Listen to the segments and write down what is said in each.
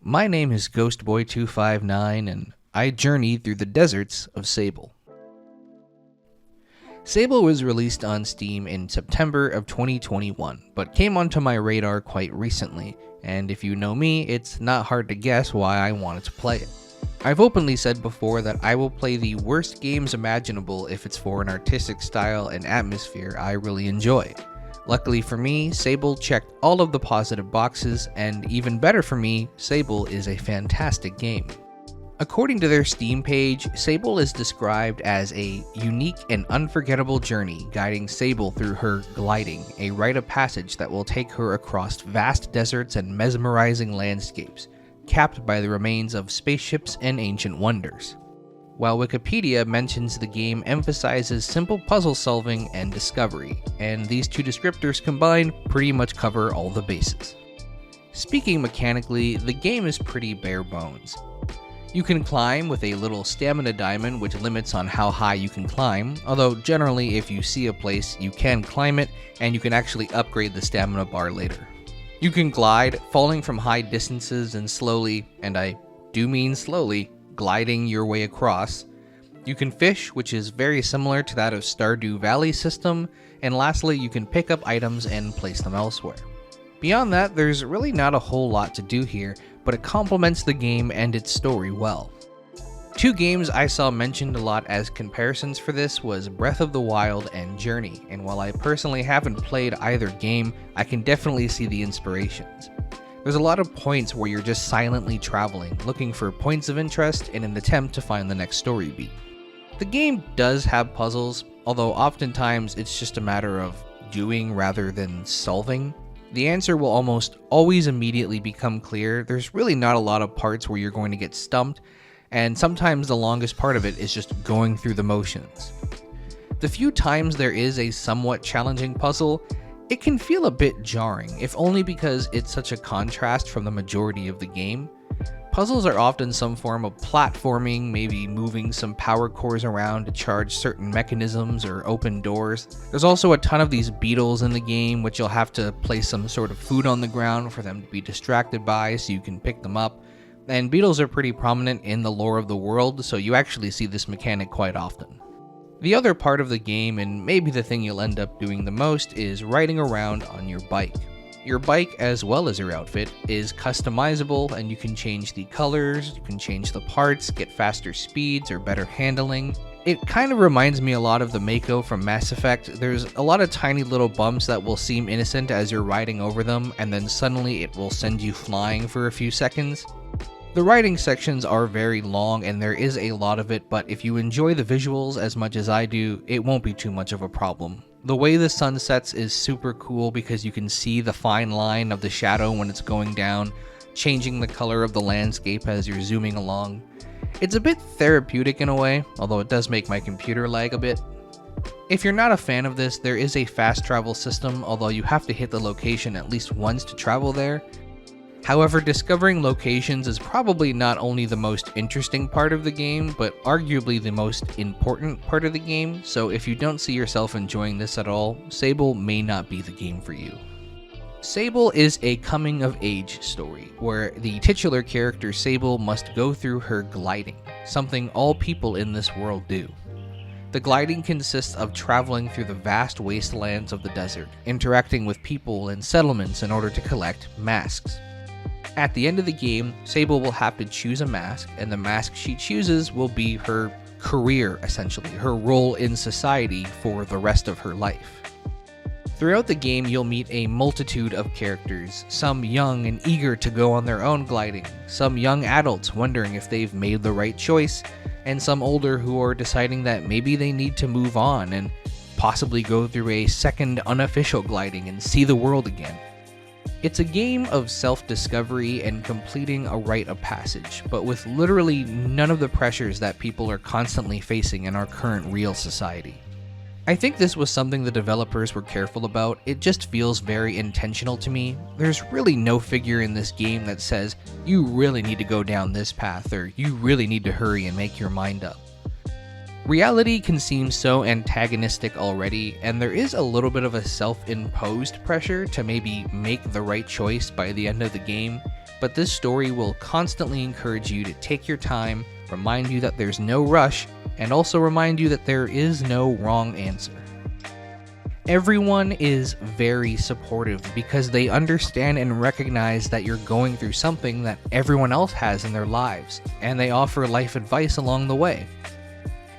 My name is Ghostboy259 and I journey through the deserts of Sable. Sable was released on Steam in September of 2021, but came onto my radar quite recently, and if you know me, it's not hard to guess why I wanted to play it. I've openly said before that I will play the worst games imaginable if it's for an artistic style and atmosphere I really enjoy. Luckily for me, Sable checked all of the positive boxes, and even better for me, Sable is a fantastic game. According to their Steam page, Sable is described as a unique and unforgettable journey guiding Sable through her gliding, a rite of passage that will take her across vast deserts and mesmerizing landscapes, capped by the remains of spaceships and ancient wonders. While Wikipedia mentions the game emphasizes simple puzzle solving and discovery, and these two descriptors combined pretty much cover all the bases. Speaking mechanically, the game is pretty bare bones. You can climb with a little stamina diamond which limits on how high you can climb, although generally if you see a place you can climb it and you can actually upgrade the stamina bar later. You can glide, falling from high distances and slowly, and I do mean slowly, gliding your way across. You can fish, which is very similar to that of Stardew Valley system, and lastly you can pick up items and place them elsewhere. Beyond that, there's really not a whole lot to do here, but it complements the game and its story well. Two games I saw mentioned a lot as comparisons for this was Breath of the Wild and Journey, and while I personally haven't played either game, I can definitely see the inspirations. There's a lot of points where you're just silently traveling, looking for points of interest in an attempt to find the next story beat. The game does have puzzles, although oftentimes it's just a matter of doing rather than solving. The answer will almost always immediately become clear. There's really not a lot of parts where you're going to get stumped, and sometimes the longest part of it is just going through the motions. The few times there is a somewhat challenging puzzle, it can feel a bit jarring, if only because it's such a contrast from the majority of the game. Puzzles are often some form of platforming, maybe moving some power cores around to charge certain mechanisms or open doors. There's also a ton of these beetles in the game, which you'll have to place some sort of food on the ground for them to be distracted by so you can pick them up. And beetles are pretty prominent in the lore of the world, so you actually see this mechanic quite often. The other part of the game, and maybe the thing you'll end up doing the most, is riding around on your bike. Your bike, as well as your outfit, is customizable and you can change the colors, you can change the parts, get faster speeds or better handling. It kind of reminds me a lot of the Mako from Mass Effect. There's a lot of tiny little bumps that will seem innocent as you're riding over them, and then suddenly it will send you flying for a few seconds. The riding sections are very long and there is a lot of it, but if you enjoy the visuals as much as I do, it won't be too much of a problem. The way the sun sets is super cool because you can see the fine line of the shadow when it's going down, changing the color of the landscape as you're zooming along. It's a bit therapeutic in a way, although it does make my computer lag a bit. If you're not a fan of this, there is a fast travel system, although you have to hit the location at least once to travel there. However, discovering locations is probably not only the most interesting part of the game, but arguably the most important part of the game, so if you don't see yourself enjoying this at all, Sable may not be the game for you. Sable is a coming-of-age story, where the titular character Sable must go through her gliding, something all people in this world do. The gliding consists of traveling through the vast wastelands of the desert, interacting with people and settlements in order to collect masks. At the end of the game, Sable will have to choose a mask, and the mask she chooses will be her career, essentially, her role in society for the rest of her life. Throughout the game, you'll meet a multitude of characters, some young and eager to go on their own gliding, some young adults wondering if they've made the right choice, and some older who are deciding that maybe they need to move on and possibly go through a second unofficial gliding and see the world again. It's a game of self-discovery and completing a rite of passage, but with literally none of the pressures that people are constantly facing in our current real society. I think this was something the developers were careful about. It just feels very intentional to me. There's really no figure in this game that says, you really need to go down this path, or you really need to hurry and make your mind up. Reality can seem so antagonistic already, and there is a little bit of a self-imposed pressure to maybe make the right choice by the end of the game, but this story will constantly encourage you to take your time, remind you that there's no rush, and also remind you that there is no wrong answer. Everyone is very supportive because they understand and recognize that you're going through something that everyone else has in their lives, and they offer life advice along the way.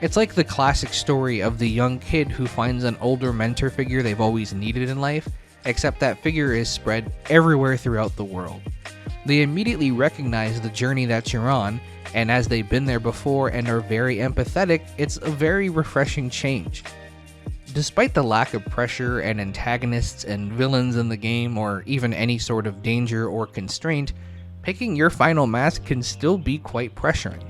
It's like the classic story of the young kid who finds an older mentor figure they've always needed in life, except that figure is spread everywhere throughout the world. They immediately recognize the journey that you're on, and as they've been there before and are very empathetic, it's a very refreshing change. Despite the lack of pressure and antagonists and villains in the game, or even any sort of danger or constraint, picking your final mask can still be quite pressuring.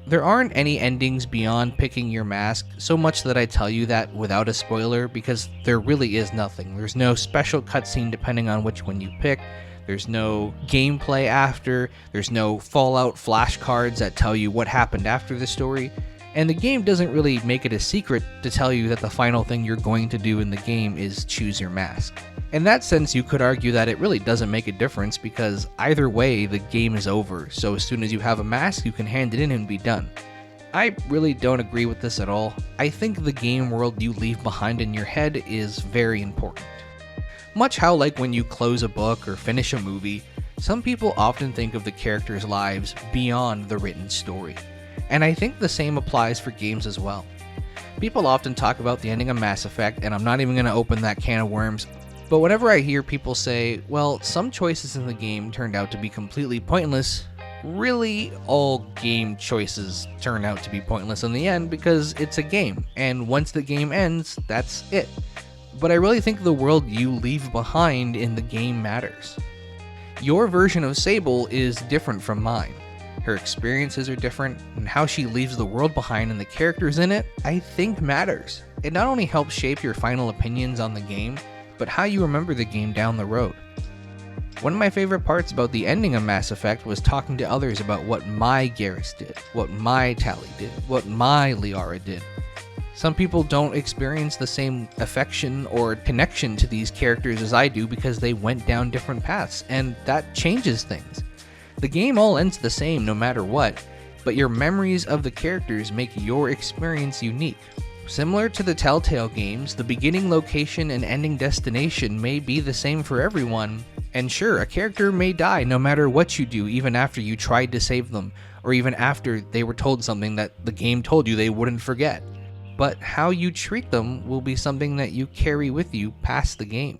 There aren't any endings beyond picking your mask, so much that I tell you that without a spoiler, because there really is nothing. There's no special cutscene depending on which one you pick, there's no gameplay after, there's no Fallout flashcards that tell you what happened after the story, and the game doesn't really make it a secret to tell you that the final thing you're going to do in the game is choose your mask. In that sense, you could argue that it really doesn't make a difference because either way, the game is over, so as soon as you have a mask, you can hand it in and be done. I really don't agree with this at all. I think the game world you leave behind in your head is very important. Much how like when you close a book or finish a movie, some people often think of the characters' lives beyond the written story. And I think the same applies for games as well. People often talk about the ending of Mass Effect, and I'm not even going to open that can of worms, but whenever I hear people say, well, some choices in the game turned out to be completely pointless, really all game choices turn out to be pointless in the end because it's a game, and once the game ends, that's it. But I really think the world you leave behind in the game matters. Your version of Sable is different from mine. Her experiences are different, and how she leaves the world behind and the characters in it, I think matters. It not only helps shape your final opinions on the game, but how you remember the game down the road. One of my favorite parts about the ending of Mass Effect was talking to others about what my Garrus did, what my Tali did, what my Liara did. Some people don't experience the same affection or connection to these characters as I do because they went down different paths, and that changes things. The game all ends the same no matter what, but your memories of the characters make your experience unique. Similar to the Telltale games, the beginning location and ending destination may be the same for everyone, and sure, a character may die no matter what you do, even after you tried to save them, or even after they were told something that the game told you they wouldn't forget. But how you treat them will be something that you carry with you past the game.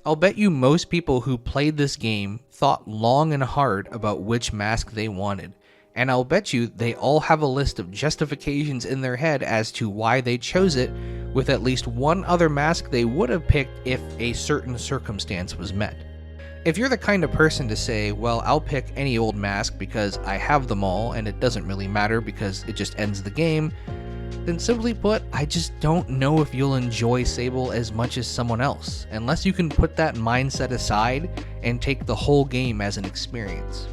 I'll bet you most people who played this game thought long and hard about which mask they wanted, and I'll bet you they all have a list of justifications in their head as to why they chose it, with at least one other mask they would have picked if a certain circumstance was met. If you're the kind of person to say, well, I'll pick any old mask because I have them all and it doesn't really matter because it just ends the game, then simply put, I just don't know if you'll enjoy Sable as much as someone else, unless you can put that mindset aside and take the whole game as an experience.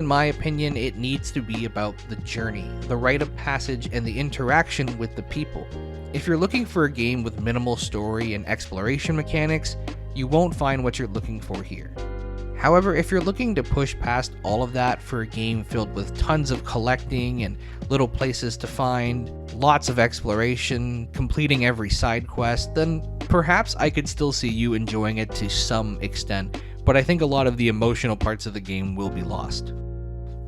In my opinion, it needs to be about the journey, the rite of passage, and the interaction with the people. If you're looking for a game with minimal story and exploration mechanics, you won't find what you're looking for here. However, if you're looking to push past all of that for a game filled with tons of collecting and little places to find, lots of exploration, completing every side quest, then perhaps I could still see you enjoying it to some extent, but I think a lot of the emotional parts of the game will be lost.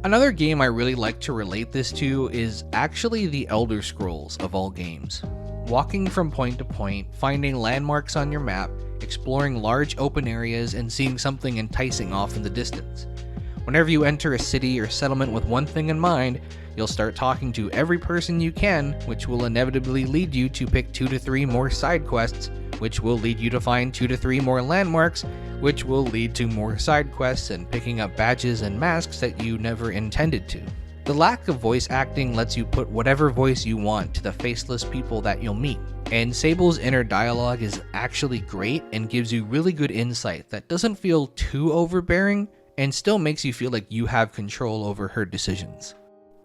Another game I really like to relate this to is actually the Elder Scrolls of all games. Walking from point to point, finding landmarks on your map, exploring large open areas, and seeing something enticing off in the distance. Whenever you enter a city or settlement with one thing in mind, you'll start talking to every person you can, which will inevitably lead you to pick 2 to 3 more side quests, which will lead you to find 2 to 3 more landmarks, which will lead to more side quests and picking up badges and masks that you never intended to. The lack of voice acting lets you put whatever voice you want to the faceless people that you'll meet, and Sable's inner dialogue is actually great and gives you really good insight that doesn't feel too overbearing and still makes you feel like you have control over her decisions.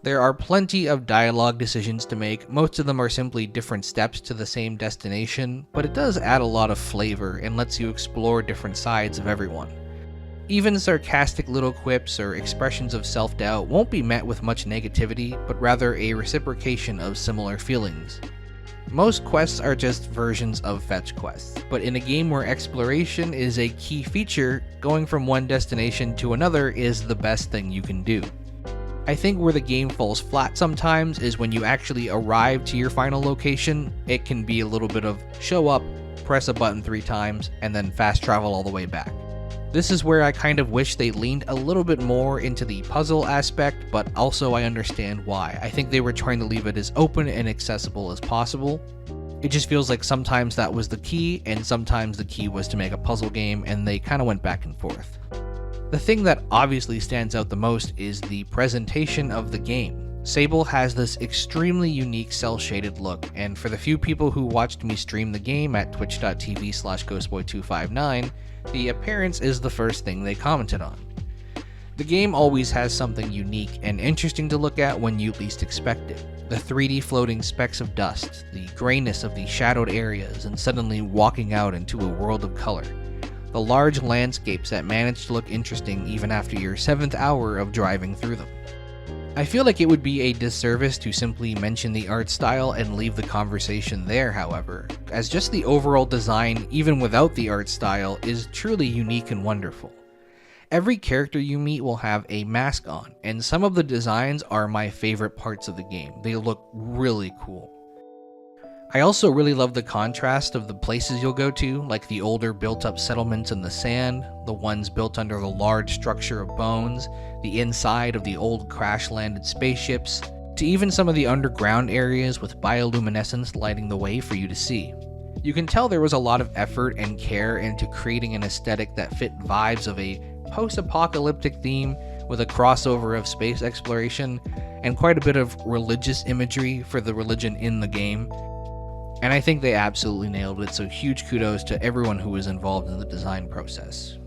There are plenty of dialogue decisions to make, most of them are simply different steps to the same destination, but it does add a lot of flavor and lets you explore different sides of everyone. Even sarcastic little quips or expressions of self-doubt won't be met with much negativity, but rather a reciprocation of similar feelings. Most quests are just versions of fetch quests, but in a game where exploration is a key feature, going from one destination to another is the best thing you can do. I think where the game falls flat sometimes is when you actually arrive to your final location. It can be a little bit of show up, press a button 3 times, and then fast travel all the way back. This is where I kind of wish they leaned a little bit more into the puzzle aspect, but also I understand why. I think they were trying to leave it as open and accessible as possible. It just feels like sometimes that was the key, and sometimes the key was to make a puzzle game, and they kind of went back and forth. The thing that obviously stands out the most is the presentation of the game. Sable has this extremely unique cel-shaded look, and for the few people who watched me stream the game at twitch.tv/ghostboy259, the appearance is the first thing they commented on. The game always has something unique and interesting to look at when you least expect it. The 3D floating specks of dust, the grayness of the shadowed areas, and suddenly walking out into a world of color. The large landscapes that manage to look interesting even after your 7th hour of driving through them. I feel like it would be a disservice to simply mention the art style and leave the conversation there, however, as just the overall design, even without the art style, is truly unique and wonderful. Every character you meet will have a mask on, and some of the designs are my favorite parts of the game. They look really cool. I also really love the contrast of the places you'll go to, like the older built-up settlements in the sand, the ones built under the large structure of bones, the inside of the old crash-landed spaceships, to even some of the underground areas with bioluminescence lighting the way for you to see. You can tell there was a lot of effort and care into creating an aesthetic that fit vibes of a post-apocalyptic theme with a crossover of space exploration and quite a bit of religious imagery for the religion in the game. And I think they absolutely nailed it, so huge kudos to everyone who was involved in the design process.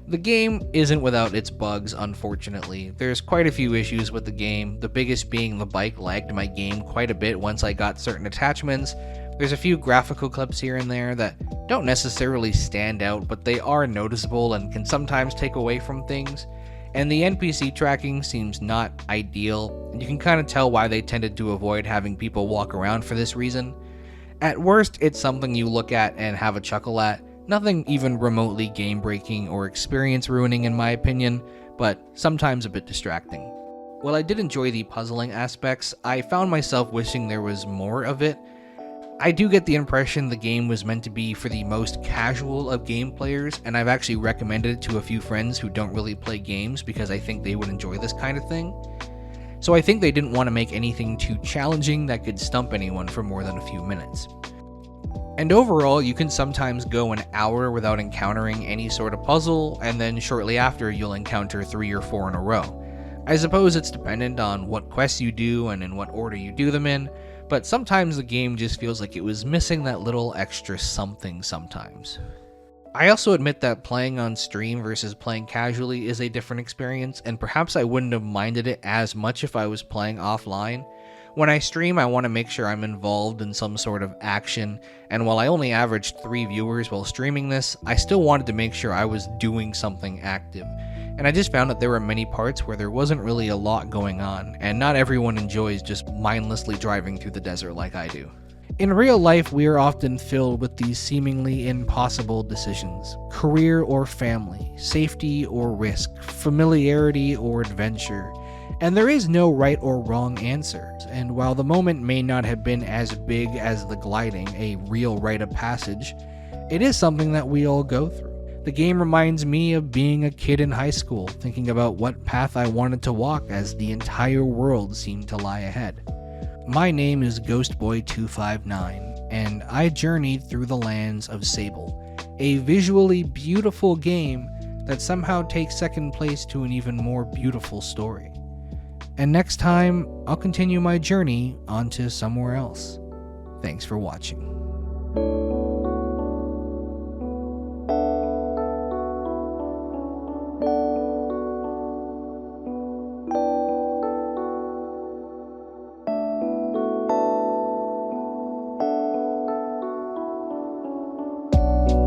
The game isn't without its bugs, unfortunately. There's quite a few issues with the game, the biggest being the bike lagged my game quite a bit once I got certain attachments. There's a few graphical clips here and there that don't necessarily stand out, but they are noticeable and can sometimes take away from things. And the NPC tracking seems not ideal, and you can kind of tell why they tended to avoid having people walk around for this reason. At worst, it's something you look at and have a chuckle at, nothing even remotely game-breaking or experience-ruining in my opinion, but sometimes a bit distracting. While I did enjoy the puzzling aspects, I found myself wishing there was more of it. I do get the impression the game was meant to be for the most casual of game players, and I've actually recommended it to a few friends who don't really play games because I think they would enjoy this kind of thing. So I think they didn't want to make anything too challenging that could stump anyone for more than a few minutes. And overall, you can sometimes go an hour without encountering any sort of puzzle, and then shortly after you'll encounter 3 or 4 in a row. I suppose it's dependent on what quests you do and in what order you do them in, but sometimes the game just feels like it was missing that little extra something sometimes. I also admit that playing on stream versus playing casually is a different experience, and perhaps I wouldn't have minded it as much if I was playing offline. When I stream, I want to make sure I'm involved in some sort of action, and while I only averaged 3 viewers while streaming this, I still wanted to make sure I was doing something active. And I just found that there were many parts where there wasn't really a lot going on, and not everyone enjoys just mindlessly driving through the desert like I do. In real life, we are often filled with these seemingly impossible decisions: career or family, safety or risk, familiarity or adventure. And there is no right or wrong answer. And while the moment may not have been as big as the gliding, a real rite of passage, it is something that we all go through. The game reminds me of being a kid in high school, thinking about what path I wanted to walk as the entire world seemed to lie ahead. My name is Ghostboy259, and I journeyed through the lands of Sable, a visually beautiful game that somehow takes second place to an even more beautiful story. And next time, I'll continue my journey onto somewhere else. Thanks for watching.